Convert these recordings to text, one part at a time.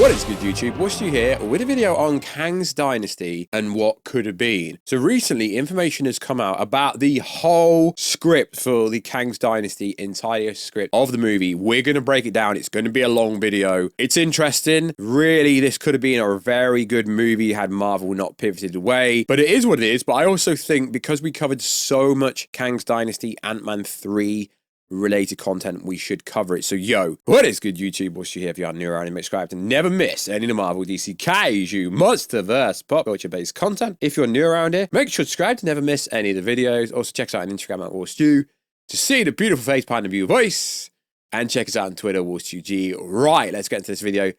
What is good, YouTube? Warstu here with a video on Kang's Dynasty and what could have been. So recently, information has come out about the whole script for the Kang's Dynasty, entire script of the movie. We're going to break it down. It's going to be a long video. It's interesting. Really, this could have been a very good movie had Marvel not pivoted away. But it is what it is. But I also think because we covered so much Kang's Dynasty, Ant-Man 3, related content, we should cover it. So yo, what is good, YouTube? Warstu here. If you are new around and subscribe to never miss any of the Marvel, DC, Kaiju, Monsterverse, pop culture based content. If you're new around here, make sure to subscribe to never miss any of the videos. Also check us out on Instagram at Warstu to see the beautiful face behind the beautiful voice, and check us out on Twitter, WarstuG. Right, let's get into this video.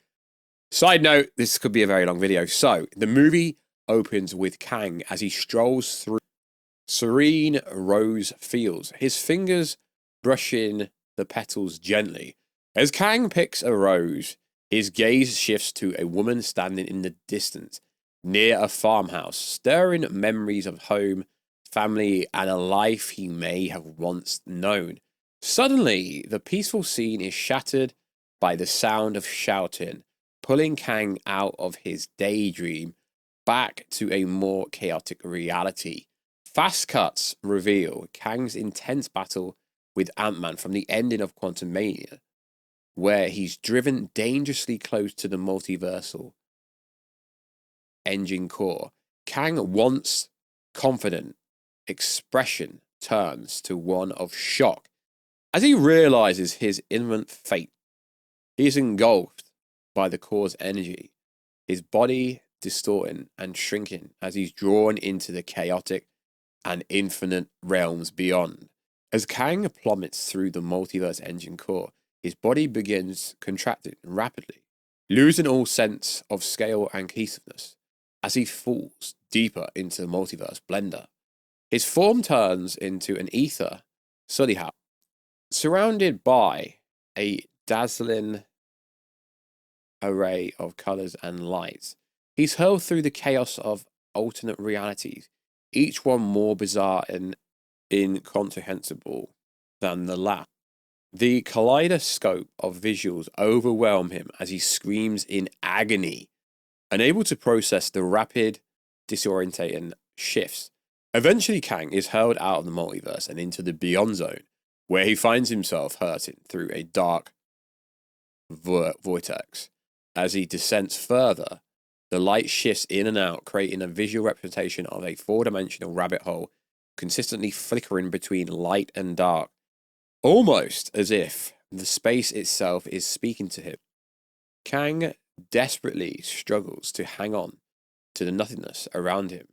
Side note, this could be a very long video. So the movie opens with Kang as he strolls through serene rose fields, his fingers brushing the petals gently. As Kang picks a rose, his gaze shifts to a woman standing in the distance near a farmhouse, stirring memories of home, family, and a life he may have once known. Suddenly, the peaceful scene is shattered by the sound of shouting, pulling Kang out of his daydream back to a more chaotic reality. Fast cuts reveal Kang's intense battle with Ant-Man from the ending of Quantumania, where he's driven dangerously close to the multiversal engine core. Kang, once confident expression, turns to one of shock as he realizes his imminent fate. He is engulfed by the core's energy, his body distorting and shrinking as he's drawn into the chaotic and infinite realms beyond. As Kang plummets through the multiverse engine core, his body begins contracting rapidly, losing all sense of scale and cohesiveness as he falls deeper into the multiverse blender. His form turns into an ether study house, surrounded by a dazzling array of colors and lights. He's hurled through the chaos of alternate realities, each one more bizarre and incomprehensible than the last. The kaleidoscope of visuals overwhelm him as he screams in agony, unable to process the rapid, disorientating shifts. Eventually, Kang is hurled out of the multiverse and into the Beyond Zone, where he finds himself hurting through a dark vortex. As he descends further, the light shifts in and out, creating a visual representation of a four-dimensional rabbit hole consistently flickering between light and dark, almost as if the space itself is speaking to him. Kang desperately struggles to hang on to the nothingness around him,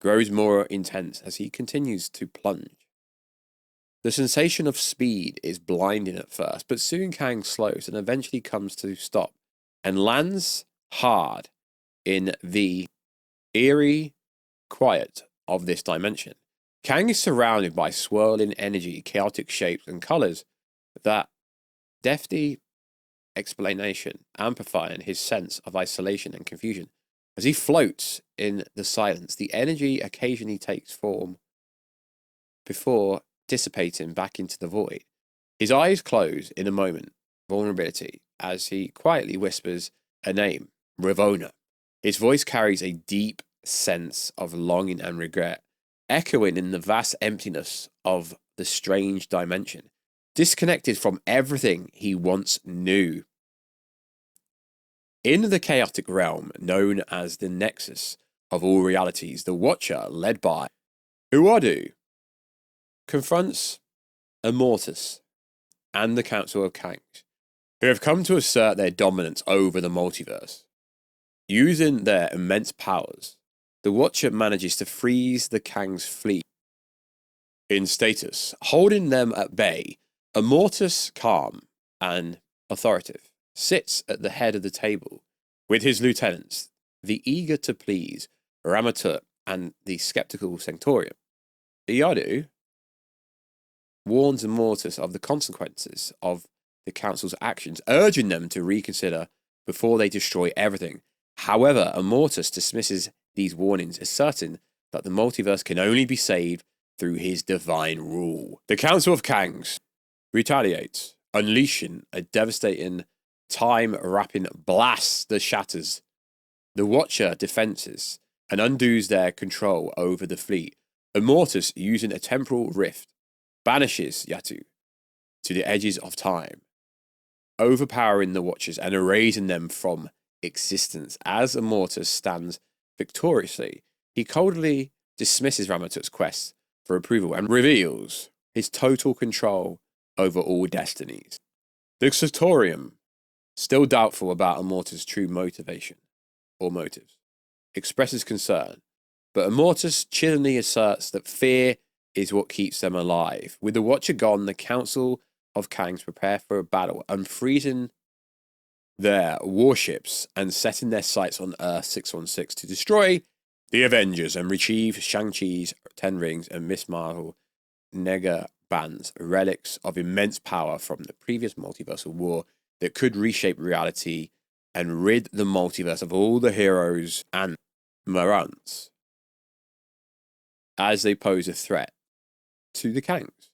grows more intense as he continues to plunge. The sensation of speed is blinding at first, but soon Kang slows and eventually comes to stop and lands hard in the eerie quiet of this dimension. Kang is surrounded by swirling energy, chaotic shapes, and colors that defty explanation, amplifying his sense of isolation and confusion. As he floats in the silence, the energy occasionally takes form before dissipating back into the void. His eyes close in a moment, vulnerability, as he quietly whispers a name, Ravonna. His voice carries a deep sense of longing and regret, echoing in the vast emptiness of the strange dimension, disconnected from everything he once knew. In the chaotic realm known as the Nexus of all realities, the Watcher, led by Warstu, confronts Immortus and the Council of Kangs, who have come to assert their dominance over the multiverse. Using their immense powers, the Watcher manages to freeze the Kang's fleet in status, holding them at bay. Immortus, calm and authoritative, sits at the head of the table with his lieutenants, the eager to please Ramatut and the skeptical Centurion. Warstu warns Immortus of the consequences of the Council's actions, urging them to reconsider before they destroy everything. However, Immortus dismisses these warnings, asserting that the multiverse can only be saved through his divine rule. The Council of Kangs retaliates, unleashing a devastating Time wrapping blasts the shatters the Watcher defenses and undoes their control over the fleet. Immortus, using a temporal rift, banishes Yatu to the edges of time, overpowering the Watchers and erasing them from existence. As Immortus stands victoriously, he coldly dismisses Ramatuk's quest for approval and reveals his total control over all destinies. The Satorium, still doubtful about Immortus' true motivation or motives, expresses concern, but Immortus chillingly asserts that fear is what keeps them alive. With the Watcher gone, the Council of Kangs prepare for a battle, unfreezing their warships and setting their sights on Earth 616 to destroy the Avengers and retrieve Shang-Chi's 10 Rings and Miss Marvel Nega Bands, relics of immense power from the previous multiversal war that could reshape reality and rid the multiverse of all the heroes and Marants as they pose a threat to the Kangs.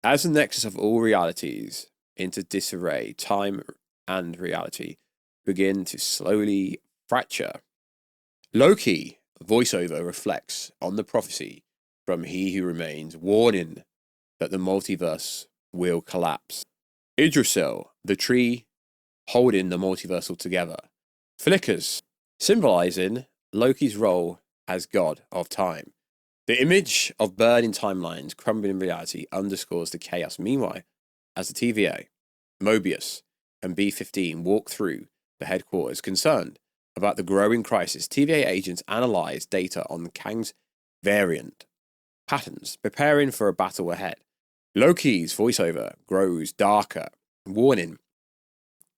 As the nexus of all realities into disarray, time and reality begin to slowly fracture. Loki voiceover reflects on the prophecy from He Who Remains, warning that the multiverse will collapse. Yggdrasil, the tree holding the multiversal together, flickers, symbolizing Loki's role as god of time. The image of burning timelines crumbling reality underscores the chaos. Meanwhile, as the TVA, Mobius, and B-15 walk through the headquarters concerned about the growing crisis, TVA agents analyze data on Kang's variant patterns, preparing for a battle ahead. Loki's voiceover grows darker, warning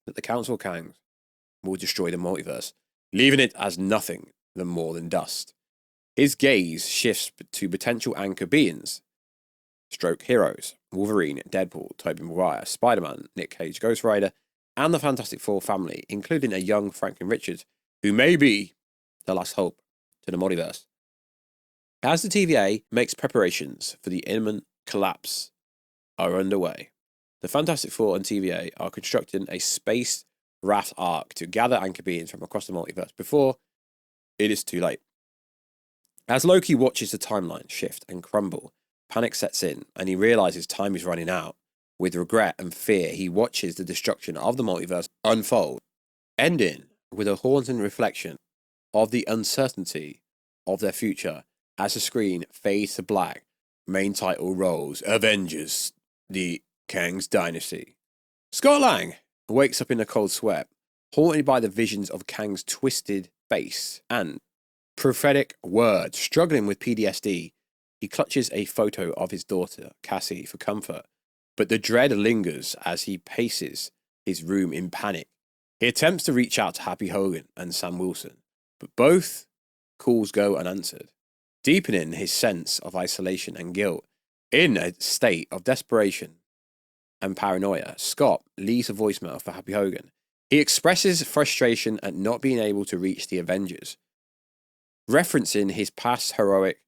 that the Council of Kangs will destroy the multiverse, leaving it as nothing more than dust. His gaze shifts to potential anchor beings, stroke heroes, Wolverine, Deadpool, Tobey Maguire, Spider-Man, Nick Cage, Ghost Rider, and the Fantastic Four family, including a young Franklin Richards, who may be the last hope to the multiverse. As the TVA makes preparations for the imminent collapse are underway, the Fantastic Four and TVA are constructing a space raft arc to gather anchor beings from across the multiverse before it is too late. As Loki watches the timeline shift and crumble, panic sets in and he realizes time is running out. With regret and fear, he watches the destruction of the multiverse unfold, ending with a haunting reflection of the uncertainty of their future as the screen fades to black. Main title rolls, Avengers, the Kang Dynasty. Scott Lang wakes up in a cold sweat, haunted by the visions of Kang's twisted face and prophetic words. Struggling with PTSD, he clutches a photo of his daughter, Cassie, for comfort, but the dread lingers as he paces his room in panic. He attempts to reach out to Happy Hogan and Sam Wilson, but both calls go unanswered, deepening his sense of isolation and guilt. In a state of desperation and paranoia, Scott leaves a voicemail for Happy Hogan. He expresses frustration at not being able to reach the Avengers, referencing his past heroic,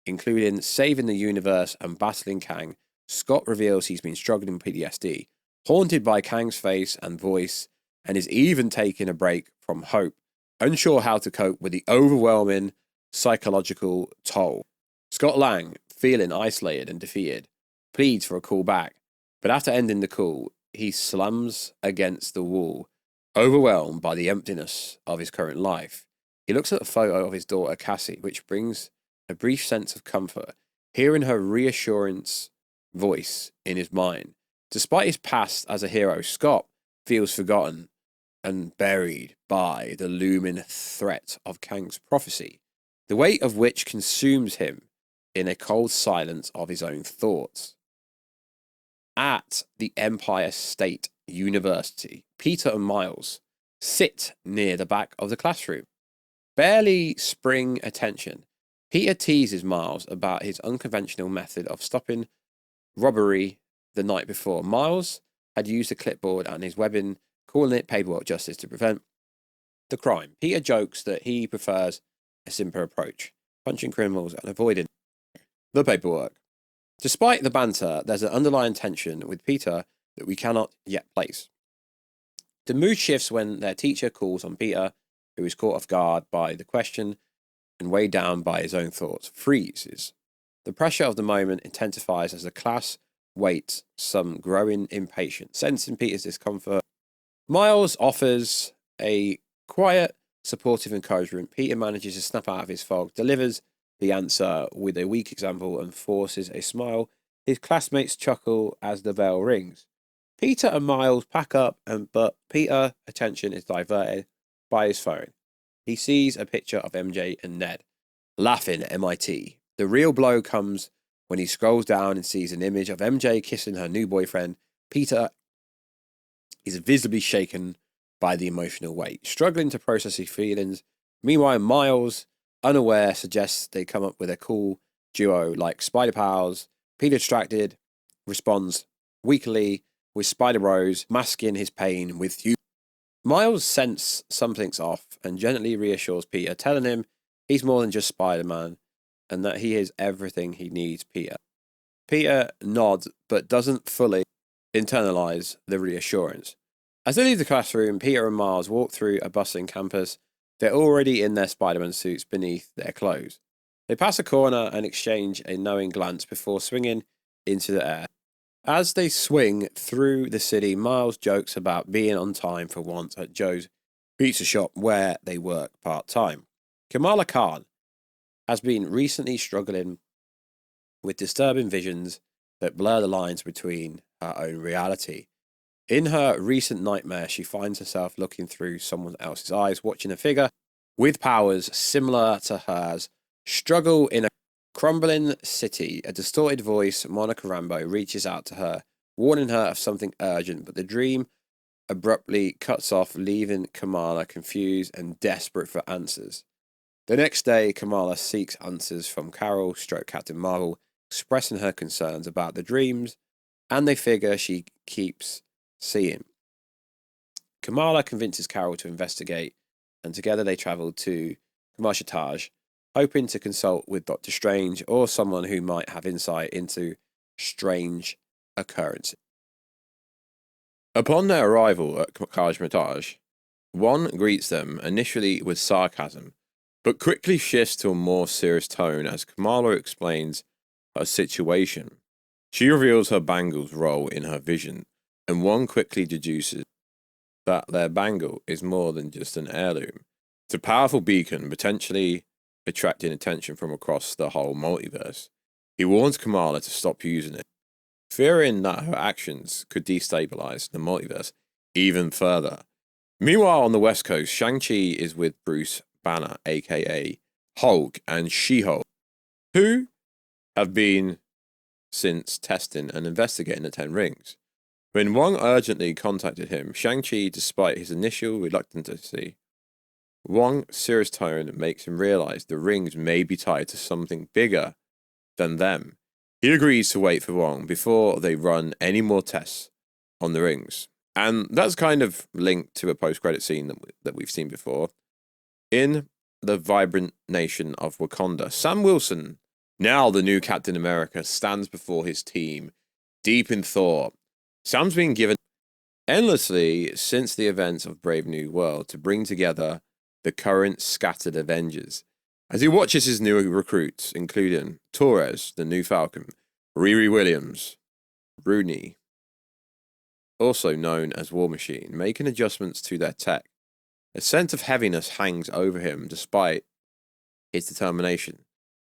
including saving the universe and battling Kang. Scott reveals he's been struggling with PTSD, haunted by Kang's face and voice, and is even taking a break from hope, unsure how to cope with the overwhelming psychological toll. Scott Lang, feeling isolated and defeated, pleads for a call back, but after ending the call, he slams against the wall, overwhelmed by the emptiness of his current life. He looks at a photo of his daughter Cassie, which brings a brief sense of comfort, hearing her reassurance voice in his mind. Despite his past as a hero, Scott feels forgotten and buried by the looming threat of Kang's prophecy, the weight of which consumes him in a cold silence of his own thoughts. At the Empire State University, Peter and Miles sit near the back of the classroom. Barely spring attention, Peter teases Miles about his unconventional method of stopping robbery the night before. Miles had used a clipboard and his weapon, calling it paperwork justice to prevent the crime. Peter jokes that he prefers a simpler approach, punching criminals and avoiding the paperwork. Despite the banter, there's an underlying tension with Peter that we cannot yet place. The mood shifts when their teacher calls on Peter, who is caught off guard by the question and weighed down by his own thoughts, freezes. The pressure of the moment intensifies as the class waits, some growing impatience. Sensing Peter's discomfort, Miles offers a quiet, supportive encouragement. Peter manages to snap out of his fog, delivers the answer with a weak example, and forces a smile. His classmates chuckle as the bell rings. Peter and Miles pack up, but Peter's attention is diverted by his phone. He sees a picture of MJ and Ned laughing at MIT. The real blow comes when he scrolls down and sees an image of MJ kissing her new boyfriend. Peter is visibly shaken by the emotional weight, struggling to process his feelings. Meanwhile, Miles, unaware, suggests they come up with a cool duo like Spider Pals. Peter, distracted, responds weakly with Spider Bros, masking his pain with humor. Miles senses something's off and gently reassures Peter, telling him he's more than just Spider-Man and that he is everything he needs. Peter nods but doesn't fully internalize the reassurance. As they leave the classroom, Peter and Miles walk through a bustling campus. They're already in their Spider-Man suits beneath their clothes. They pass a corner and exchange a knowing glance before swinging into the air. As they swing through the city, Miles jokes about being on time for once at Joe's pizza shop where they work part-time. Kamala Khan has been recently struggling with disturbing visions that blur the lines between her own reality. In her recent nightmare, she finds herself looking through someone else's eyes, watching a figure with powers similar to hers struggle in a crumbling city. A distorted voice, Monica Rambeau, reaches out to her, warning her of something urgent, but the dream abruptly cuts off, leaving Kamala confused and desperate for answers. The next day, Kamala seeks answers from Carol / Captain Marvel, expressing her concerns about the dreams and the figure she keeps seeing. Kamala convinces Carol to investigate, and together they travel to Kamashataj, hoping to consult with Doctor Strange or someone who might have insight into strange occurrences. Upon their arrival at Kamashataj, Wong greets them initially with sarcasm, but quickly shifts to a more serious tone as Kamala explains her situation. She reveals her bangle's role in her vision, and Wong quickly deduces that their bangle is more than just an heirloom. It's a powerful beacon, potentially attracting attention from across the whole multiverse. He warns Kamala to stop using it, fearing that her actions could destabilize the multiverse even further. Meanwhile, on the West Coast, Shang-Chi is with Bruce Banner, aka Hulk, and She-Hulk, who have been since testing and investigating the Ten Rings. When Wong urgently contacted him, Shang-Chi, despite his initial reluctancy, Wong's serious tone makes him realize the rings may be tied to something bigger than them. He agrees to wait for Wong before they run any more tests on the rings. And that's kind of linked to a post-credit scene that we've seen before. In the vibrant nation of Wakanda, Sam Wilson, now the new Captain America, stands before his team, deep in thought. Sam's been given endlessly since the events of Brave New World to bring together the current scattered Avengers. As he watches his new recruits, including Torres, the new Falcon, Riri Williams, Rooney, also known as War Machine, making adjustments to their tech, a sense of heaviness hangs over him despite his determination.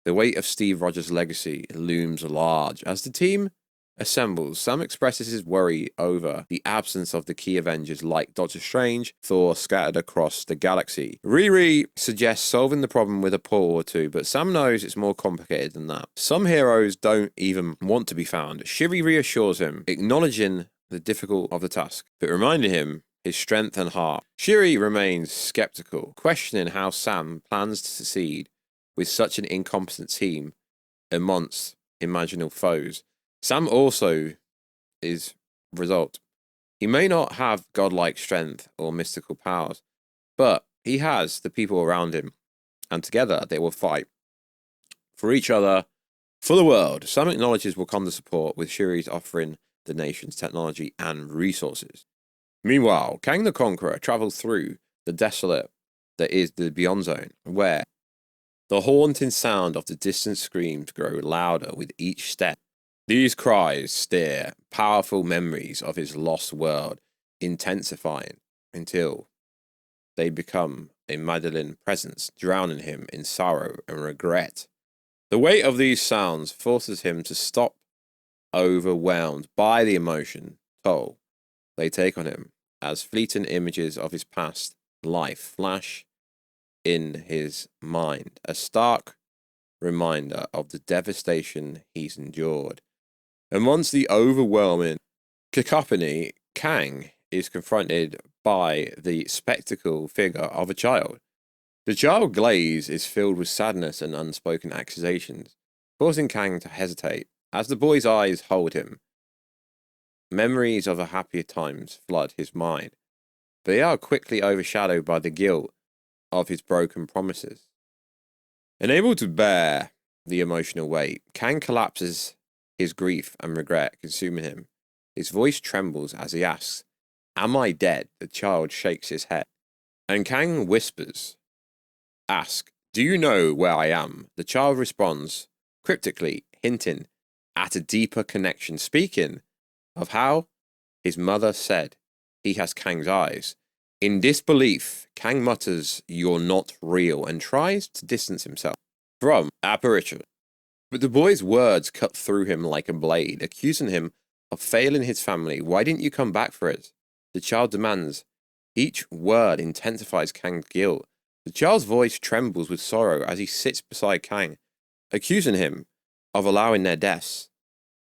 The weight of Steve Rogers' legacy looms large. As the team assembles, Sam expresses his worry over the absence of the key Avengers like Doctor Strange, Thor scattered across the galaxy. Riri suggests solving the problem with a portal or two, but Sam knows it's more complicated than that. Some heroes don't even want to be found. Shuri reassures him, acknowledging the difficulty of the task, but reminding him his strength and heart. Shuri remains skeptical, questioning how Sam plans to succeed with such an incompetent team amongst imaginal foes. Sam also is result. He may not have godlike strength or mystical powers, but he has the people around him, and together they will fight for each other, for the world. Sam acknowledges Wakanda's support, with Shuri's offering the nation's technology and resources. Meanwhile, Kang the Conqueror travels through the desolate that is the Beyond Zone, where the haunting sound of the distant screams grow louder with each step. These cries stir powerful memories of his lost world, intensifying until they become a maudlin presence, drowning him in sorrow and regret. The weight of these sounds forces him to stop, overwhelmed by the emotion toll they take on him, as fleeting images of his past life flash in his mind, a stark reminder of the devastation he's endured. Amongst the overwhelming cacophony, Kang is confronted by the spectacle figure of a child. The child glaze is filled with sadness and unspoken accusations, causing Kang to hesitate. As the boy's eyes hold him, memories of a happier times flood his mind. They are quickly overshadowed by the guilt of his broken promises. Unable to bear the emotional weight, Kang collapses, his grief and regret consuming him. His voice trembles as he asks, "Am I dead?" The child shakes his head, and Kang whispers, "Ask, do you know where I am?" The child responds, cryptically, hinting at a deeper connection, speaking of how his mother said he has Kang's eyes. In disbelief, Kang mutters, "You're not real," and tries to distance himself from Apparition. But the boy's words cut through him like a blade, accusing him of failing his family. "Why didn't you come back for us?" The child demands. Each word intensifies Kang's guilt. The child's voice trembles with sorrow as he sits beside Kang, accusing him of allowing their deaths.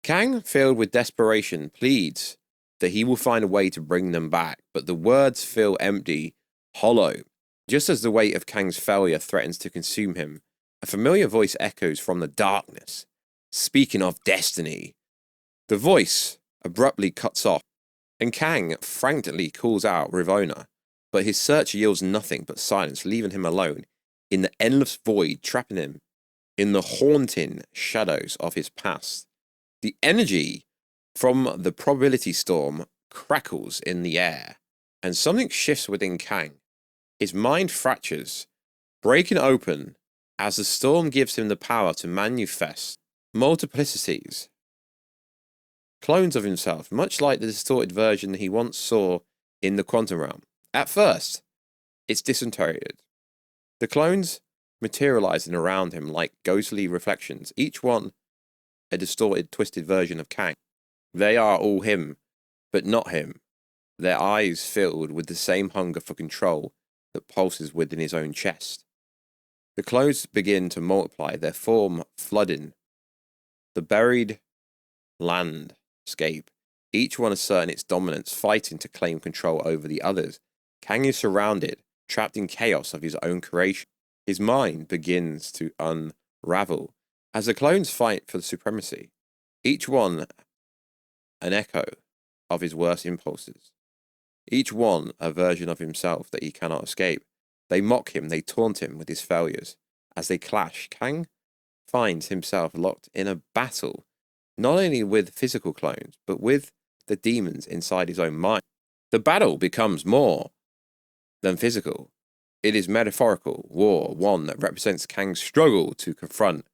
Kang, filled with desperation, pleads that he will find a way to bring them back, but the words feel empty, hollow. Just as the weight of Kang's failure threatens to consume him, a familiar voice echoes from the darkness, speaking of destiny. The voice abruptly cuts off, and Kang frantically calls out Ravonna, but his search yields nothing but silence, leaving him alone in the endless void, trapping him in the haunting shadows of his past. The energy from the probability storm crackles in the air, and something shifts within Kang. His mind fractures, breaking open as the storm gives him the power to manifest multiplicities, clones of himself, much like the distorted version he once saw in the quantum realm. At first, it's disoriented. The clones materializing around him like ghostly reflections, each one a distorted, twisted version of Kang. They are all him, but not him, their eyes filled with the same hunger for control that pulses within his own chest. The clones begin to multiply, their form flooding the buried landscape, each one asserting its dominance, fighting to claim control over the others. Kang is surrounded, trapped in chaos of his own creation. His mind begins to unravel as the clones fight for supremacy, each one an echo of his worst impulses, each one a version of himself that he cannot escape. They mock him, they taunt him with his failures. As they clash, Kang finds himself locked in a battle, not only with physical clones, but with the demons inside his own mind. The battle becomes more than physical. It is metaphorical war, one that represents Kang's struggle to confront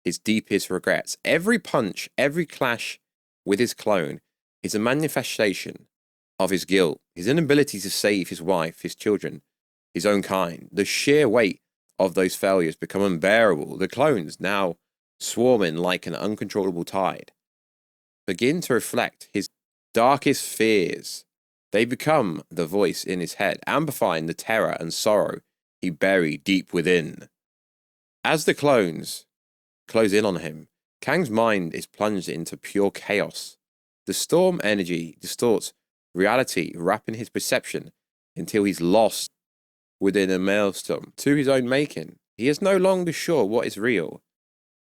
his deepest regrets. Every punch, every clash with his clone is a manifestation of his guilt, his inability to save his wife, his children, his own kind. The sheer weight of those failures become unbearable. The clones, now swarming like an uncontrollable tide, begin to reflect his darkest fears. They become the voice in his head, amplifying the terror and sorrow he buried deep within. As the clones close in on him, Kang's mind is plunged into pure chaos. The storm energy distorts reality, wrapping his perception until he's lost within a maelstrom to his own making. He is no longer sure what is real.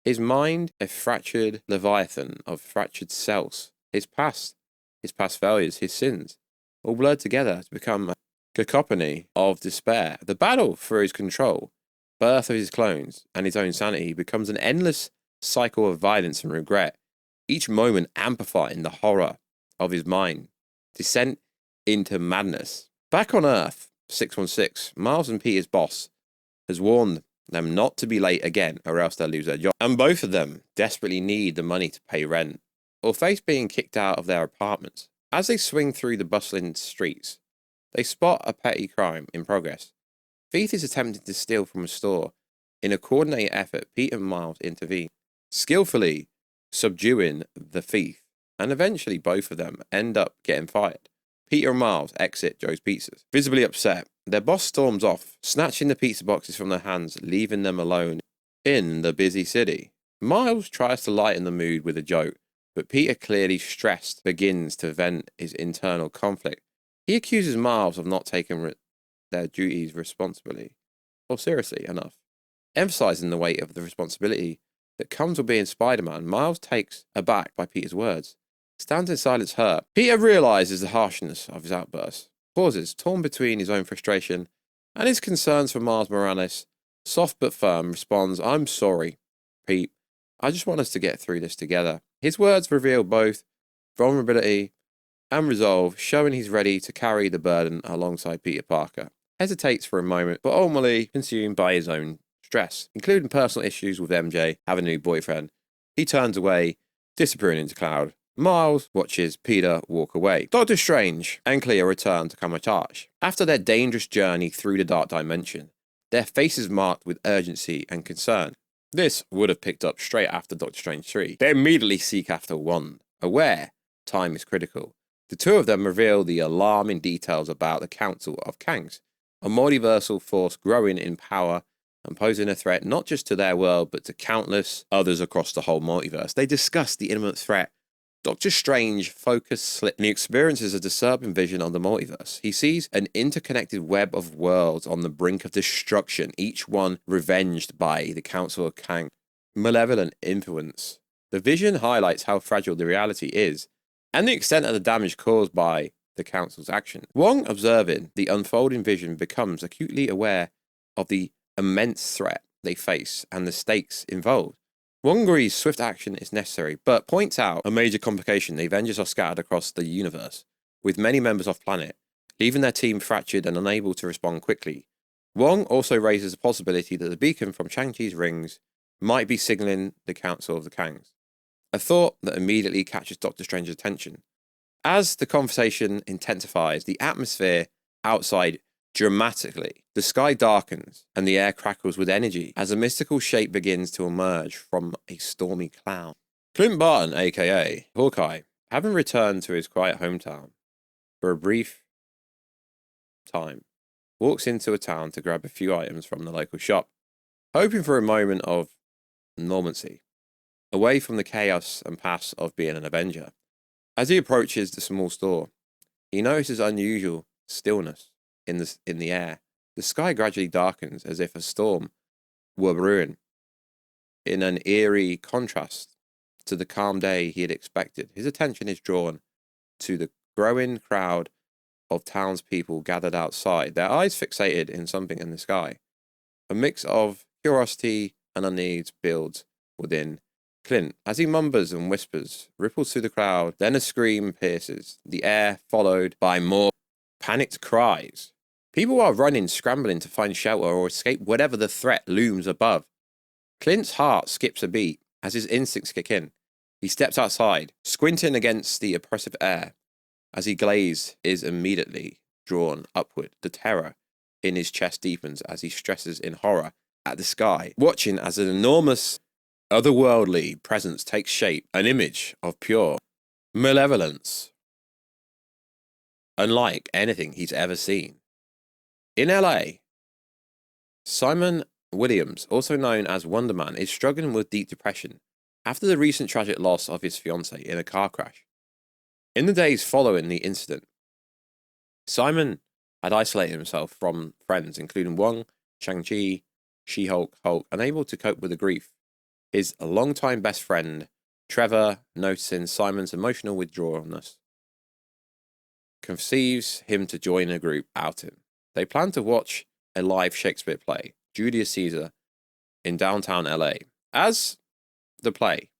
His mind, a fractured leviathan of fractured cells. His past failures, his sins, all blurred together to become a cacophony of despair. The battle for his control, birth of his clones, and his own sanity becomes an endless cycle of violence and regret, each moment amplifying the horror of his mind, descent into madness. Back on Earth, 616, Miles and Peter's boss has warned them not to be late again or else they'll lose their job. And both of them desperately need the money to pay rent or face being kicked out of their apartments. As they swing through the bustling streets, they spot a petty crime in progress. Thief is attempting to steal from a store. In a coordinated effort, Peter and Miles intervene, skillfully subduing the thief, and eventually both of them end up getting fired. Peter and Miles exit Joe's Pizzas. Visibly upset, their boss storms off, snatching the pizza boxes from their hands, leaving them alone in the busy city. Miles tries to lighten the mood with a joke, but Peter, clearly stressed, begins to vent his internal conflict. He accuses Miles of not taking their duties responsibly, or seriously enough. Emphasizing the weight of the responsibility that comes with being Spider-Man, Miles, takes aback by Peter's words, stands in silence hurt. Peter realizes the harshness of his outburst, pauses, torn between his own frustration and his concerns for Miles Morales. Soft but firm, responds, "I'm sorry, Pete. I just want us to get through this together." His words reveal both vulnerability and resolve, showing he's ready to carry the burden alongside Peter Parker. Hesitates for a moment, but ultimately consumed by his own stress, including personal issues with MJ, having a new boyfriend. He turns away, disappearing into cloud. Miles watches Peter walk away. Doctor Strange and Clea return to Kamar-Taj. After their dangerous journey through the Dark Dimension, their faces marked with urgency and concern. This would have picked up straight after Doctor Strange 3. They immediately seek after Wand, aware time is critical. The two of them reveal the alarming details about the Council of Kangs, a multiversal force growing in power and posing a threat not just to their world but to countless others across the whole multiverse. They discuss the imminent threat. Doctor Strange focuses slip and he experiences a disturbing vision of the multiverse. He sees an interconnected web of worlds on the brink of destruction, each one revenged by the Council of Kang. Malevolent influence. The vision highlights how fragile the reality is and the extent of the damage caused by the Council's action. Wong, observing the unfolding vision, becomes acutely aware of the immense threat they face and the stakes involved. Wong agrees swift action is necessary, but points out a major complication. The Avengers are scattered across the universe, with many members off planet, leaving their team fractured and unable to respond quickly. Wong also raises the possibility that the beacon from Shang-Chi's rings might be signaling the Council of the Kangs, a thought that immediately catches Doctor Strange's attention. As the conversation intensifies, the atmosphere outside dramatically. The sky darkens and the air crackles with energy as a mystical shape begins to emerge from a stormy cloud. Clint Barton, aka Hawkeye, having returned to his quiet hometown for a brief time, walks into a town to grab a few items from the local shop, hoping for a moment of normalcy, away from the chaos and past of being an Avenger. As he approaches the small store, he notices unusual stillness in the air. The sky gradually darkens as if a storm were brewing, in an eerie contrast to the calm day he had expected. His attention is drawn to the growing crowd of townspeople gathered outside, their eyes fixated in something in the sky. A mix of curiosity and unease builds within Clint as he mumbles and whispers, ripples through the crowd, then a scream pierces the air, followed by more panicked cries. People are running, scrambling to find shelter or escape whatever the threat looms above. Clint's heart skips a beat as his instincts kick in. He steps outside, squinting against the oppressive air. As he glazes is immediately drawn upward. The terror in his chest deepens as he stresses in horror at the sky, watching as an enormous, otherworldly presence takes shape, an image of pure malevolence, unlike anything he's ever seen. In LA, Simon Williams, also known as Wonder Man, is struggling with deep depression after the recent tragic loss of his fiancée in a car crash. In the days following the incident, Simon had isolated himself from friends, including Wong, Shang-Chi, She-Hulk, Hulk, unable to cope with the grief. His longtime best friend, Trevor, noticing Simon's emotional withdrawalness, conceives him to join a group outing. They plan to watch a live Shakespeare play, Julius Caesar, in downtown LA. As the play,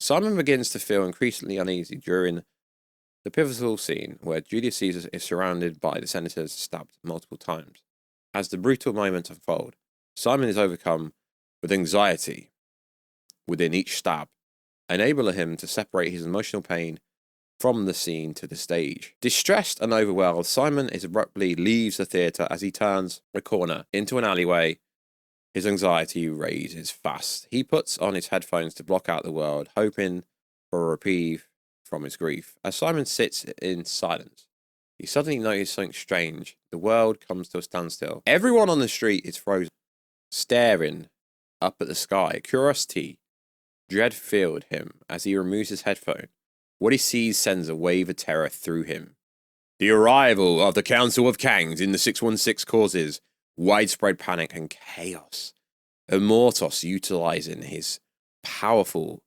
Simon begins to feel increasingly uneasy during The pivotal scene where Julius Caesar is surrounded by the senators stabbed multiple times. As the brutal moments unfold, Simon is overcome with anxiety within each stab, enabling him to separate his emotional pain from the scene to the stage. Distressed and overwhelmed, Simon abruptly leaves the theatre as he turns a corner into an alleyway. His anxiety raises fast. He puts on his headphones to block out the world, hoping for a reprieve from his grief. As Simon sits in silence, he suddenly notices something strange. The world comes to a standstill. Everyone on the street is frozen, staring up at the sky. Curiosity, dread filled him as he removes his headphone. What he sees sends a wave of terror through him. The arrival of the Council of Kangs in the 616 causes widespread panic and chaos. Immortus, utilizing his powerful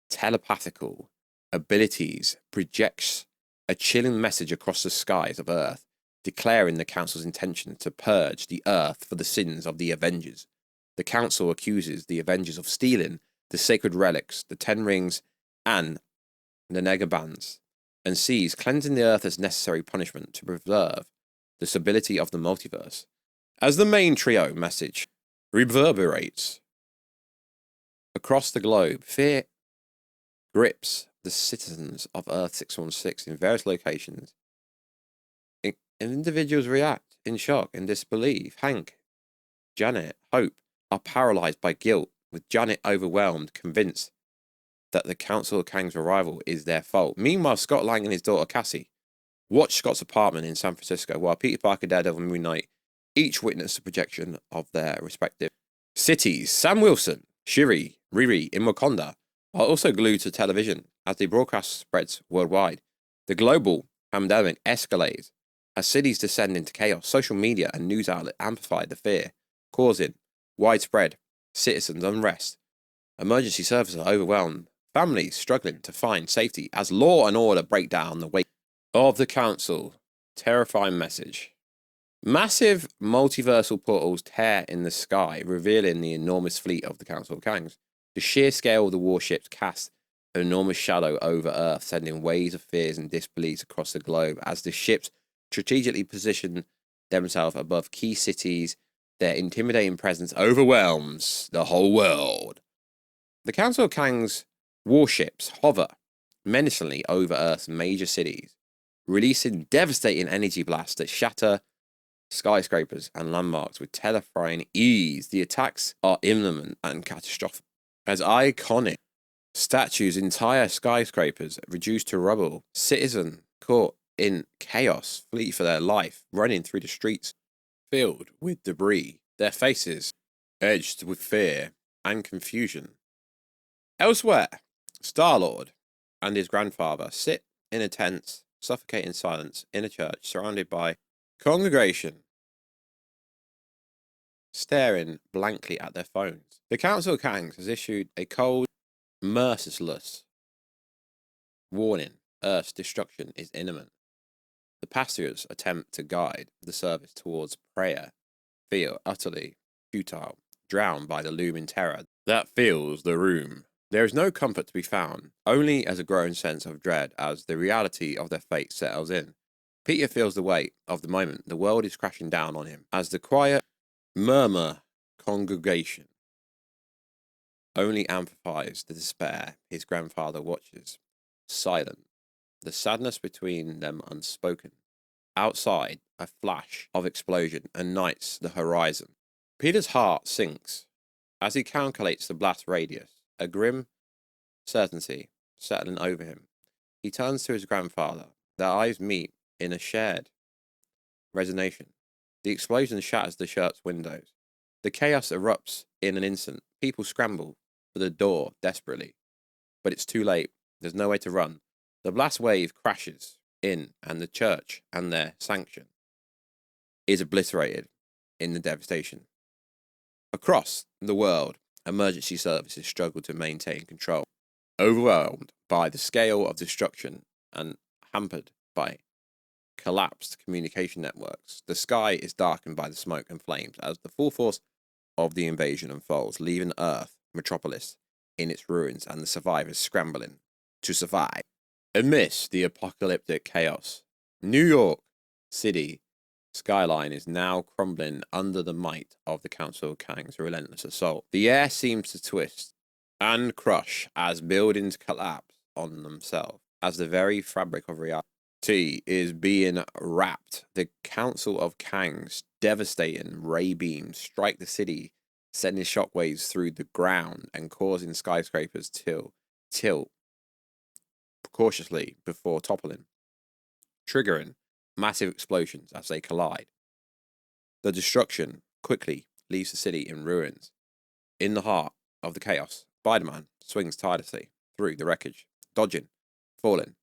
telepathical abilities, projects a chilling message across the skies of Earth, declaring the Council's intention to purge the Earth for the sins of the Avengers. The Council accuses the Avengers of stealing the sacred relics, the Ten Rings, and the Negabands, and sees cleansing the Earth as necessary punishment to preserve the stability of the multiverse. As the main trio message reverberates across the globe, fear grips the citizens of Earth 616 in various locations. And individuals react in shock and disbelief. Hank, Janet, Hope are paralyzed by guilt, with Janet overwhelmed, convinced that the Council of Kang's arrival is their fault. Meanwhile, Scott Lang and his daughter Cassie watch Scott's apartment in San Francisco, while Peter Parker, Daredevil, and Moon Knight each witness the projection of their respective cities. Sam Wilson, Shuri, Riri in Wakanda are also glued to television as the broadcast spreads worldwide. The global pandemic escalates as cities descend into chaos. Social media and news outlets amplify the fear, causing widespread citizens' unrest. Emergency services are overwhelmed. Families struggling to find safety as law and order break down the weight of the Council. Terrifying message. Massive multiversal portals tear in the sky, revealing the enormous fleet of the Council of Kangs. The sheer scale of the warships cast an enormous shadow over Earth, sending waves of fears and disbelief across the globe as the ships strategically position themselves above key cities. Their intimidating presence overwhelms the whole world. The Council of Kangs warships hover menacingly over Earth's major cities, releasing devastating energy blasts that shatter skyscrapers and landmarks with terrifying ease. The attacks are imminent and catastrophic, as iconic statues, entire skyscrapers reduced to rubble, citizens caught in chaos flee for their life, running through the streets filled with debris, their faces edged with fear and confusion. Elsewhere, Star-Lord and his grandfather sit in a tense, suffocating silence in a church surrounded by congregation, staring blankly at their phones. The Council of Kangs has issued a cold, merciless warning. Earth's destruction is imminent. The pastors attempt to guide the service towards prayer, feel utterly futile, drowned by the looming terror that fills the room. There is no comfort to be found, only as a growing sense of dread as the reality of their fate settles in. Peter feels the weight of the moment. The world is crashing down on him as the quiet murmur congregation only amplifies the despair. His grandfather watches, silent, the sadness between them unspoken. Outside, a flash of explosion ignites the horizon. Peter's heart sinks as he calculates the blast radius, a grim certainty settling over him. He turns to his grandfather. Their eyes meet in a shared resonation. The explosion shatters the church windows. The chaos erupts in an instant. People scramble for the door desperately, but it's too late. There's no way to run. The blast wave crashes in, and the church and their sanction is obliterated in the devastation. Across the world, emergency services struggle to maintain control, overwhelmed by the scale of destruction and hampered by collapsed communication networks. The sky is darkened by the smoke and flames as the full force of the invasion unfolds, leaving Earth metropolis in its ruins and the survivors scrambling to survive. Amidst the apocalyptic chaos, New York City skyline is now crumbling under the might of the Council of Kang's relentless assault. The air seems to twist and crush as buildings collapse on themselves, as the very fabric of reality is being wrapped. The Council of Kang's devastating ray beams strike the city, sending shockwaves through the ground and causing skyscrapers tilt cautiously before toppling, triggering massive explosions as they collide. The destruction quickly leaves the city in ruins. In the heart of the chaos, Spider-Man swings tirelessly through the wreckage, dodging falling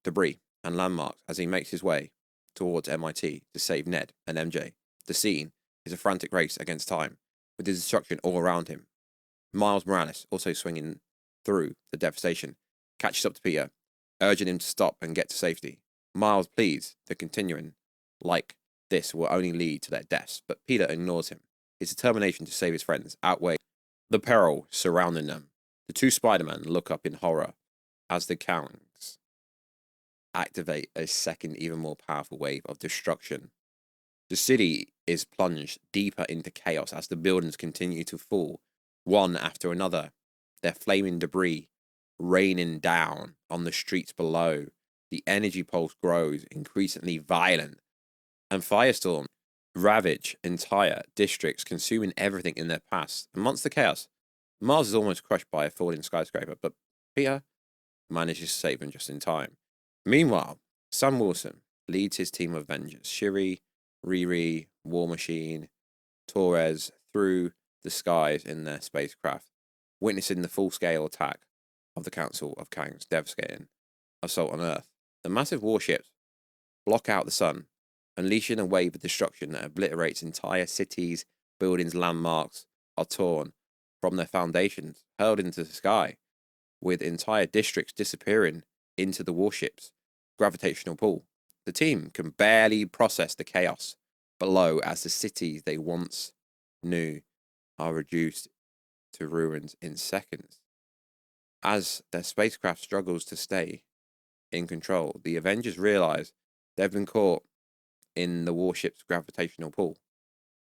debris and landmarks as he makes his way towards MIT to save Ned and MJ. The scene is a frantic race against time, with the destruction all around him. Miles Morales, also swinging through the devastation, catches up to Peter, urging him to stop and get to safety. Miles pleads that continuing like this will only lead to their deaths, but Peter ignores him. His determination to save his friends outweighs the peril surrounding them. The two Spider-Men look up in horror as the Kangs activate a second, even more powerful wave of destruction. The city is plunged deeper into chaos as the buildings continue to fall, one after another, their flaming debris raining down on the streets below. The energy pulse grows increasingly violent, and firestorms ravage entire districts, consuming everything in their path. Amongst the chaos, Miles is almost crushed by a falling skyscraper, but Peter manages to save him just in time. Meanwhile, Sam Wilson leads his team of Avengers, Shuri, Riri, War Machine, Torres, through the skies in their spacecraft, witnessing the full-scale attack of the Council of Kang's devastating assault on Earth. The massive warships block out the sun, unleashing a wave of destruction that obliterates entire cities. Buildings, landmarks are torn from their foundations, hurled into the sky, with entire districts disappearing into the warship's gravitational pull. The team can barely process the chaos below as the cities they once knew are reduced to ruins in seconds. As their spacecraft struggles to stay in control, the Avengers realize they've been caught in the warship's gravitational pull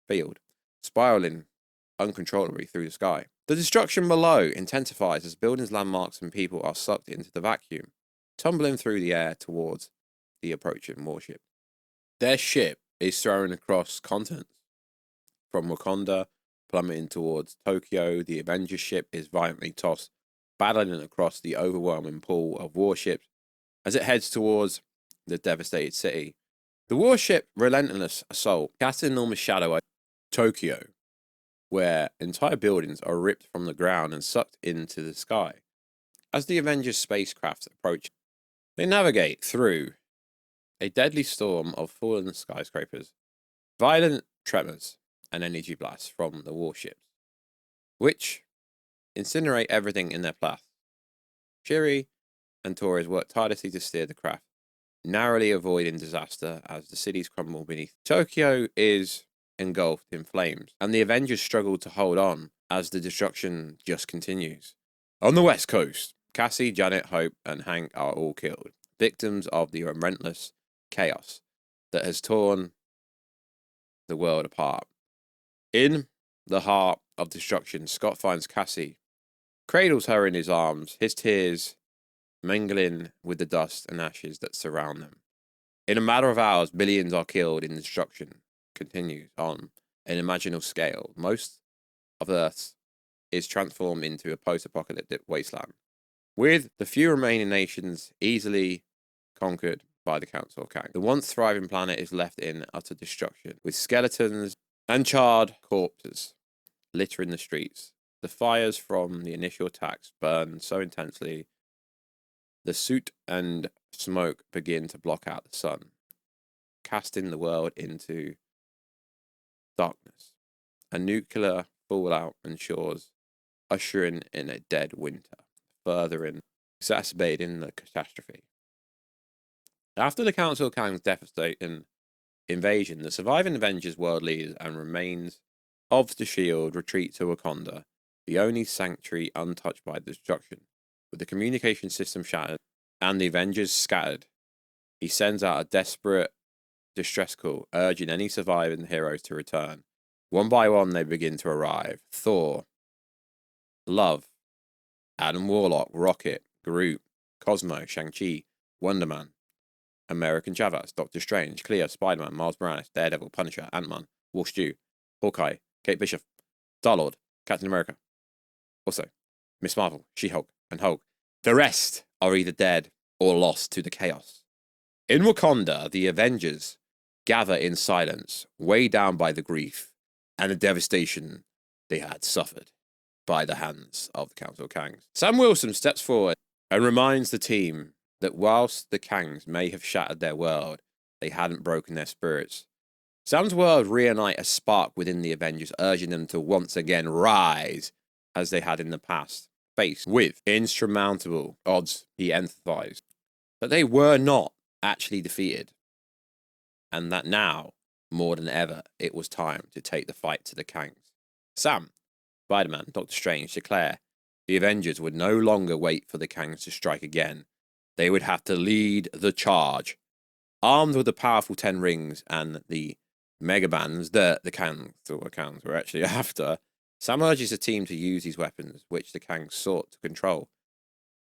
field, spiraling uncontrollably through the sky. The destruction below intensifies as buildings, landmarks, and people are sucked into the vacuum, tumbling through the air towards the approaching warship. Their ship is thrown across continents, from Wakanda, plummeting towards Tokyo. The Avengers ship is violently tossed, battling across the overwhelming pool of warships as it heads towards the devastated city. The warship relentless assault casts an enormous shadow over Tokyo, where entire buildings are ripped from the ground and sucked into the sky. As the Avengers spacecraft approach, they navigate through a deadly storm of fallen skyscrapers, violent tremors, and energy blasts from the warships, which incinerate everything in their path. Shuri and Torres work tirelessly to steer the craft, narrowly avoiding disaster as the cities crumble beneath. Tokyo is engulfed in flames, and the Avengers struggle to hold on as the destruction just continues. On the West Coast, Cassie, Janet, Hope, and Hank are all killed, victims of the relentless chaos that has torn the world apart. In the heart of destruction, Scott finds Cassie, cradles her in his arms, his tears mingling with the dust and ashes that surround them. In a matter of hours, billions are killed in destruction continues on an imaginal scale. Most of Earth is transformed into a post-apocalyptic wasteland, with the few remaining nations easily conquered by the Council of Kang. The once thriving planet is left in utter destruction, with skeletons and charred corpses littering the streets. The fires from the initial attacks burn so intensely, the soot and smoke begin to block out the sun, casting the world into darkness. A nuclear fallout ensures ushering in a dead winter, further exacerbating the catastrophe. After the Council of Kang's devastating invasion, the surviving Avengers world leaders and remains of the Shield retreat to Wakanda, the only sanctuary untouched by the destruction. With the communication system shattered, and the Avengers scattered, he sends out a desperate distress call, urging any surviving heroes to return. One by one, they begin to arrive. Thor, Love, Adam Warlock, Rocket, Groot, Cosmo, Shang-Chi, Wonder Man, American Chavez, Doctor Strange, Clea, Spider-Man, Miles Morales, Daredevil, Punisher, Ant-Man, Warstu, Hawkeye, Kate Bishop, Star-Lord, Captain America. Also, Miss Marvel, She-Hulk, and Hulk. The rest are either dead or lost to the chaos. In Wakanda, the Avengers gather in silence, weighed down by the grief and the devastation they had suffered by the hands of the Council of Kangs. Sam Wilson steps forward and reminds the team that whilst the Kangs may have shattered their world, they hadn't broken their spirits. Sam's words reignite a spark within the Avengers, urging them to once again rise as they had in the past, faced with insurmountable odds. He emphasized that they were not actually defeated, and that now, more than ever, it was time to take the fight to the Kangs. Sam, Spider-Man, Doctor Strange declare the Avengers would no longer wait for the Kangs to strike again. They would have to lead the charge. Armed with the powerful 10 rings and the megabands that the Kangs were actually after, Sam urges the team to use these weapons, which the Kangs sought to control,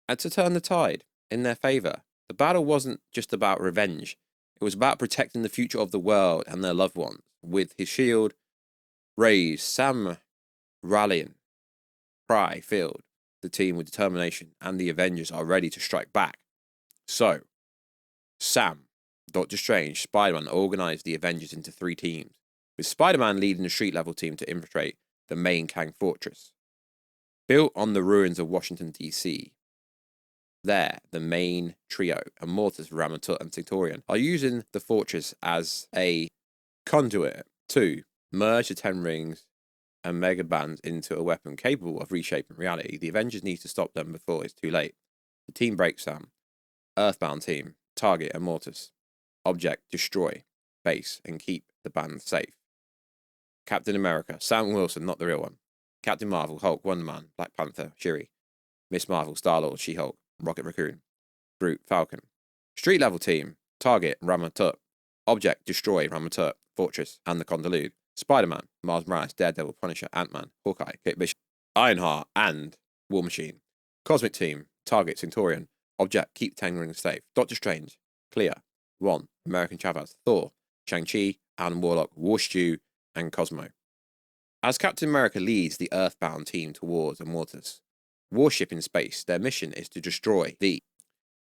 and to turn the tide in their favor. The battle wasn't just about revenge. It was about protecting the future of the world and their loved ones. With his shield raised, Sam rallying cry filled the team with determination, and the Avengers are ready to strike back. So, Sam, Doctor Strange, Spider-Man organized the Avengers into 3 teams, with Spider-Man leading the street-level team to infiltrate the main Kang fortress. Built on the ruins of Washington, D.C., there, the main trio, Immortus, Ramatut, and Centurion, are using the fortress as a conduit to merge the 10 rings and mega bands into a weapon capable of reshaping reality. The Avengers need to stop them before it's too late. The team breaks Sam. Earthbound team, target Immortus. Object, destroy, base, and keep the band safe. Captain America, Sam Wilson, not the real one. Captain Marvel, Hulk, Wonder Man, Black Panther, Shuri. Miss Marvel, Star-Lord, She-Hulk, Rocket Raccoon, Groot, Falcon. Street level team, target Ramatut. Object, destroy Ramatut, Fortress, and the Condelude. Spider-Man, Miles Morales, Daredevil, Punisher, Ant-Man, Hawkeye, Kate Bishop, Ironheart, and War Machine. Cosmic team, target Centurion. Object, keep 10 rings safe. Doctor Strange, Clea, One, American Chavez, Thor, Shang-Chi, Adam Warlock, Warstu, and Cosmo. As Captain America leads the Earthbound team towards Immortus warship in space, their mission is to destroy the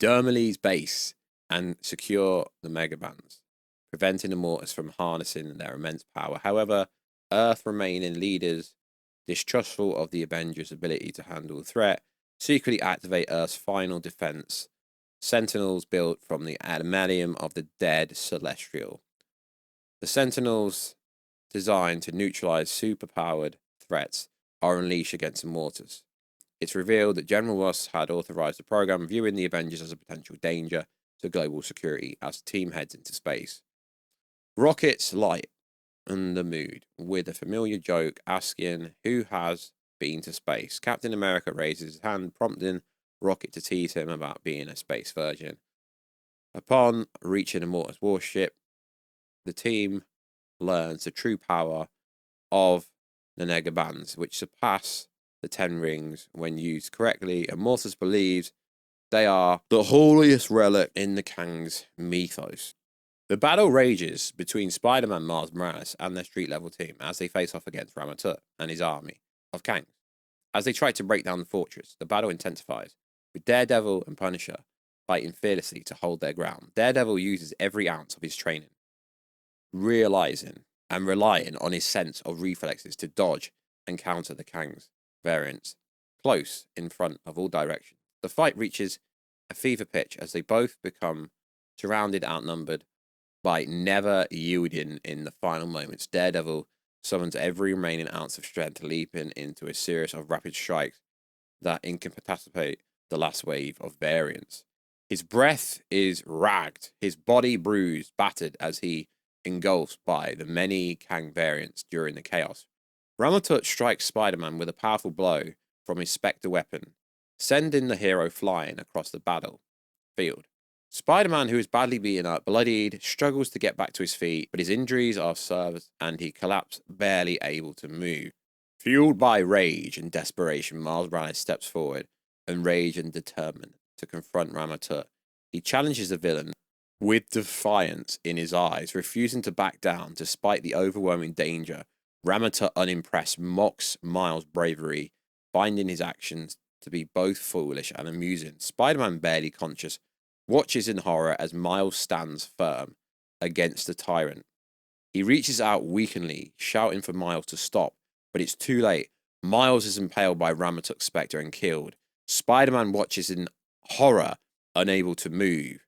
Dermales base and secure the megabands, preventing Immortus from harnessing their immense power. However, Earth remaining leaders, distrustful of the Avengers' ability to handle the threat, secretly activate Earth's final defense, Sentinels built from the adamantium of the dead Celestial. The Sentinels, designed to neutralize superpowered threats, are unleashed against Immortus. It's revealed that General Ross had authorized the program, viewing the Avengers as a potential danger to global security as the team heads into space. Rocket's light in the mood, with a familiar joke asking who has been to space. Captain America raises his hand, prompting Rocket to tease him about being a space virgin. Upon reaching Immortus warship, the team learns the true power of the Negabands, which surpass the 10 rings when used correctly. Immortus believes they are the holiest relic in the Kang's mythos. The battle rages between Spider-Man, Miles Morales, and their street-level team as they face off against Ramatut and his army of Kangs. As they try to break down the fortress, the battle intensifies, with Daredevil and Punisher fighting fearlessly to hold their ground. Daredevil uses every ounce of his training, realizing and relying on his sense of reflexes to dodge and counter the Kangs variants close in front of all directions. The fight reaches a fever pitch as they both become surrounded, outnumbered, by never yielding in the final moments. Daredevil summons every remaining ounce of strength, leaping into a series of rapid strikes that incapacitate the last wave of variants. His breath is ragged, his body bruised, battered as he engulfed by the many Kang variants during the chaos. Ramatut strikes Spider-Man with a powerful blow from his Spectre weapon, sending the hero flying across the battle. field. Spider-Man, who is badly beaten up, bloodied, struggles to get back to his feet, but his injuries are served and he collapses, barely able to move. Fueled by rage and desperation, Miles Morales steps forward, enraged and determined to confront Ramatut. He challenges the villain with defiance in his eyes, refusing to back down despite the overwhelming danger. Ramatut, unimpressed, mocks Miles' bravery, finding his actions to be both foolish and amusing. Spider-Man, barely conscious, watches in horror as Miles stands firm against the tyrant. He reaches out weakly, shouting for Miles to stop, but it's too late. Miles is impaled by Ramatut's spectre and killed. Spider-Man watches in horror, unable to move.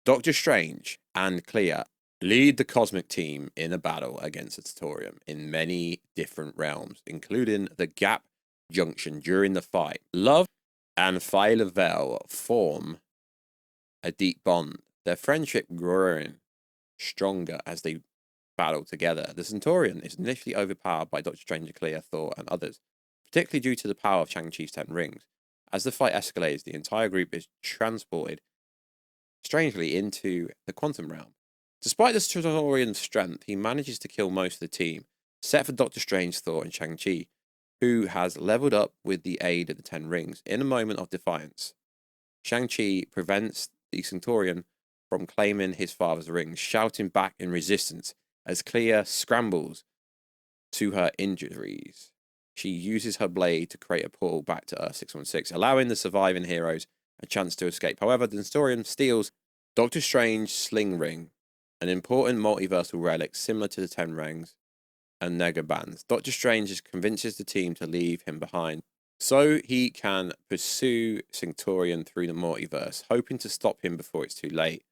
Doctor Strange and Clea lead the cosmic team in a battle against the Tatorium in many different realms, including the Gap Junction. During the fight, Love and Phyla-Vell form a deep bond, their friendship growing stronger as they battle together. The Centaurian is initially overpowered by Doctor Strange, Clea, Thor, and others, particularly due to the power of Shang-Chi's 10 rings. As the fight escalates, the entire group is transported strangely into the quantum realm. Despite the Centaurian's strength, he manages to kill most of the team, except for Doctor Strange, Thor, and Shang-Chi, who has leveled up with the aid of the 10 rings. In a moment of defiance, Shang-Chi prevents the Centaurian from claiming his father's rings, shouting back in resistance as Clea scrambles to her injuries. She uses her blade to create a portal back to Earth 616, allowing the surviving heroes a chance to escape. However, the Centaurian steals Doctor Strange's sling ring, an important multiversal relic similar to the 10 rings and Negabands. Doctor Strange convinces the team to leave him behind so he can pursue Centaurian through the multiverse, hoping to stop him before it's too late.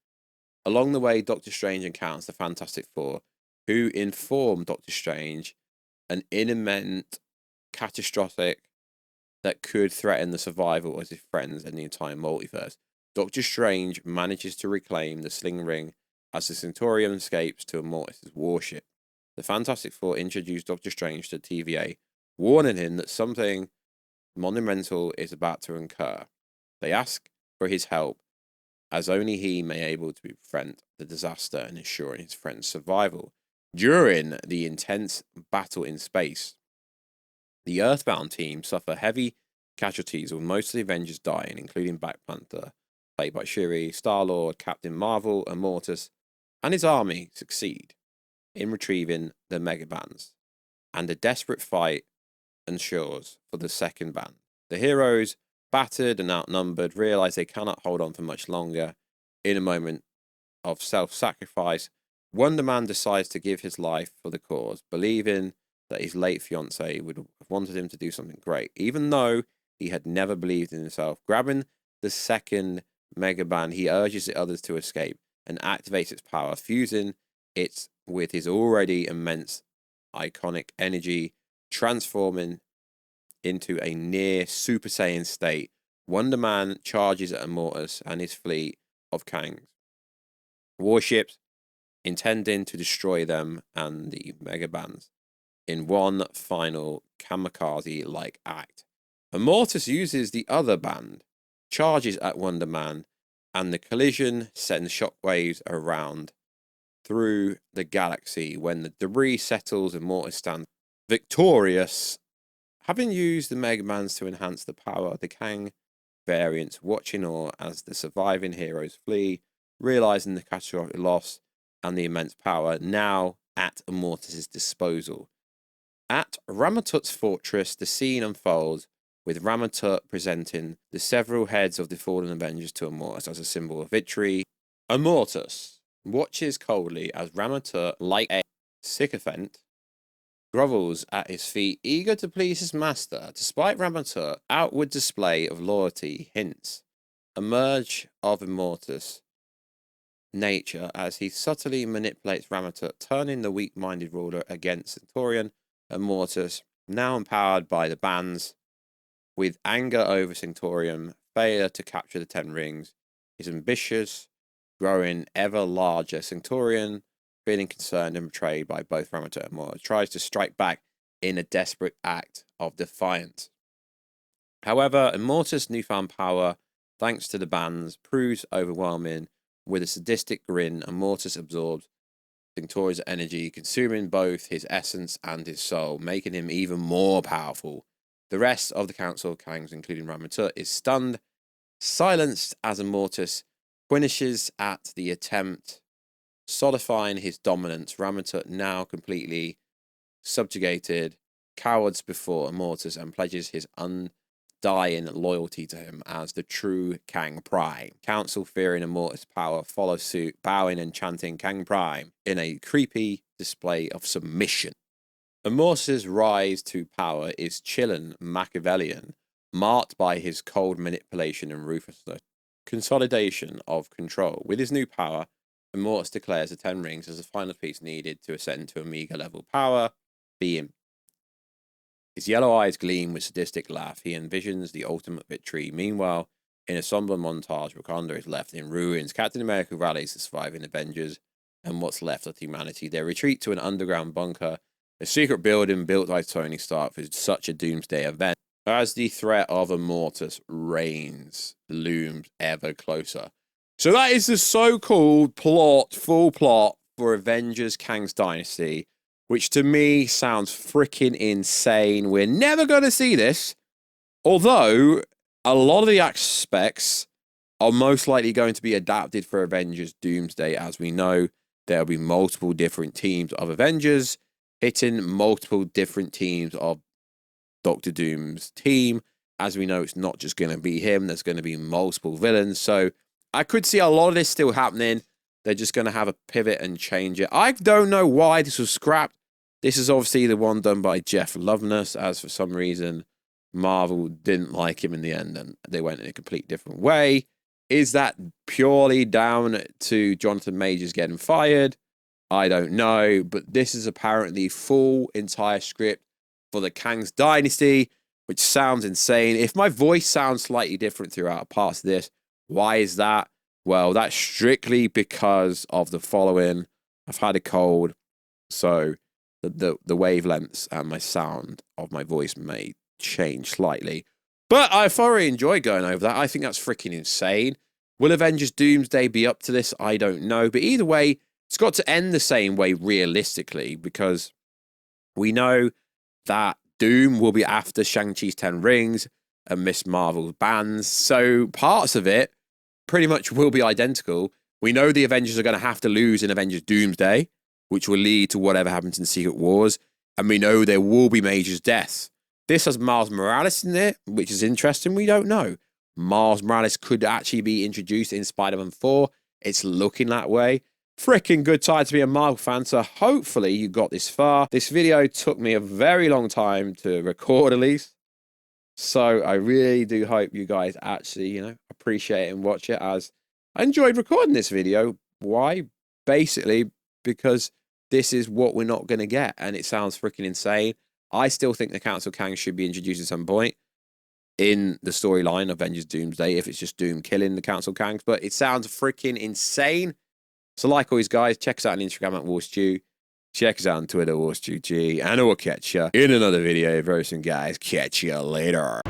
Along the way, Doctor Strange encounters the Fantastic Four, who inform Doctor Strange an imminent catastrophic that could threaten the survival of his friends and the entire multiverse. Doctor Strange manages to reclaim the sling ring as the Centaurian escapes to Immortus' warship. The Fantastic Four introduce Doctor Strange to TVA, warning him that something monumental is about to occur. They ask for his help, as only he may be able to prevent the disaster and ensure his friend's survival. During the intense battle in space, the Earthbound team suffer heavy casualties, with most of the Avengers dying, including Black Panther, played by Shuri, Star-Lord, Captain Marvel, Immortus, and his army succeed in retrieving the Megabands, and a desperate fight ensures for the second band. The heroes, battered and outnumbered, realize they cannot hold on for much longer. In a moment of self-sacrifice, Wonder Man decides to give his life for the cause, believing that his late fiancée would have wanted him to do something great, even though he had never believed in himself. Grabbing the second Megaband, he urges the others to escape and activates its power, fusing it with his already immense iconic energy, transforming into a near Super Saiyan state. Wonder Man charges at Immortus and his fleet of Kangs warships, intending to destroy them and the Megabands in one final kamikaze-like act. Immortus uses the other band, charges at Wonder Man, and the collision sends shockwaves around through the galaxy. When the debris settles, Immortus stands victorious, having used the Megabands to enhance the power of the Kang variants, watch in awe as the surviving heroes flee, realizing the catastrophic loss and the immense power now at Immortus' disposal. At Ramatut's fortress, the scene unfolds, with Ramatut presenting the several heads of the fallen Avengers to Immortus as a symbol of victory. Immortus watches coldly as Ramatut, like a sycophant, grovels at his feet, eager to please his master. Despite Ramatut's outward display of loyalty, hints emerge of Immortus' nature as he subtly manipulates Ramatut, turning the weak-minded ruler against Centaurian. Immortus, now empowered by the bands, with anger over Centaurian failure to capture the 10 rings, his ambitious, growing ever larger Centaurian, feeling concerned and betrayed by both Ramatut and Immortus, tries to strike back in a desperate act of defiance. However, Immortus' newfound power thanks to the bands, proves overwhelming. With a sadistic grin, Immortus absorbs Victoria's energy, consuming both his essence and his soul, making him even more powerful. The rest of the Council of Kangs, including Ramatut, is stunned, silenced as Immortus finishes at the attempt, solidifying his dominance. Ramatut, now completely subjugated, cowers before Immortus and pledges his undying loyalty to him as the true Kang Prime. Council, fearing Immortus' power, follow suit, bowing and chanting Kang Prime in a creepy display of submission. Immortus' rise to power is chilling Machiavellian, marked by his cold manipulation and ruthless consolidation of control. With his new power, Immortus declares the 10 rings as the final piece needed to ascend to Omega level power, being. His yellow eyes gleam with sadistic laugh. He envisions the ultimate victory. Meanwhile, in a somber montage, Wakanda is left in ruins. Captain America rallies the surviving Avengers and what's left of humanity. They retreat to an underground bunker, a secret building built by Tony Stark for such a Doomsday event. As the threat of Immortus looms ever closer. So that is the so-called full plot for Avengers Kang's Dynasty, which to me sounds freaking insane. We're never going to see this, although a lot of the aspects are most likely going to be adapted for Avengers Doomsday. As we know, there'll be multiple different teams of Avengers hitting multiple different teams of Doctor Doom's team. As we know, it's not just going to be him. There's going to be multiple villains. So I could see a lot of this still happening. They're just going to have a pivot and change it. I don't know why this was scrapped. This is obviously the one done by Jeff Loveness, as for some reason Marvel didn't like him in the end and they went in a complete different way. Is that purely down to Jonathan Majors getting fired? I don't know, but this is apparently full entire script for the Kang's Dynasty, which sounds insane. If my voice sounds slightly different throughout parts of this, why is that? Well, that's strictly because of the following. I've had a cold, so the wavelengths and my sound of my voice may change slightly. But I thoroughly enjoy going over that. I think that's freaking insane. Will Avengers Doomsday be up to this? I don't know. But either way, it's got to end the same way realistically, because we know that Doom will be after Shang-Chi's 10 Rings and Miss Marvel's bands. So parts of it pretty much will be identical. We know the Avengers are going to have to lose in Avengers Doomsday, which will lead to whatever happens in Secret Wars. And we know there will be Major's deaths. This has Miles Morales in it, which is interesting. We don't know. Miles Morales could actually be introduced in Spider-Man 4. It's looking that way. Freaking good time to be a Marvel fan, so hopefully you got this far. This video took me a very long time to record, at least. So I really do hope you guys actually, appreciate it and watch it, as I enjoyed recording this video. Why? Basically, because this is what we're not going to get, and it sounds freaking insane. I still think the Council of Kangs should be introduced at some point in the storyline of Avengers Doomsday, if it's just Doom killing the Council of Kangs, but it sounds freaking insane. So like always, guys, check us out on Instagram at Warstu. Check us out on Twitter, WarstuG, and I will catch you in another video very soon, guys. Catch you later.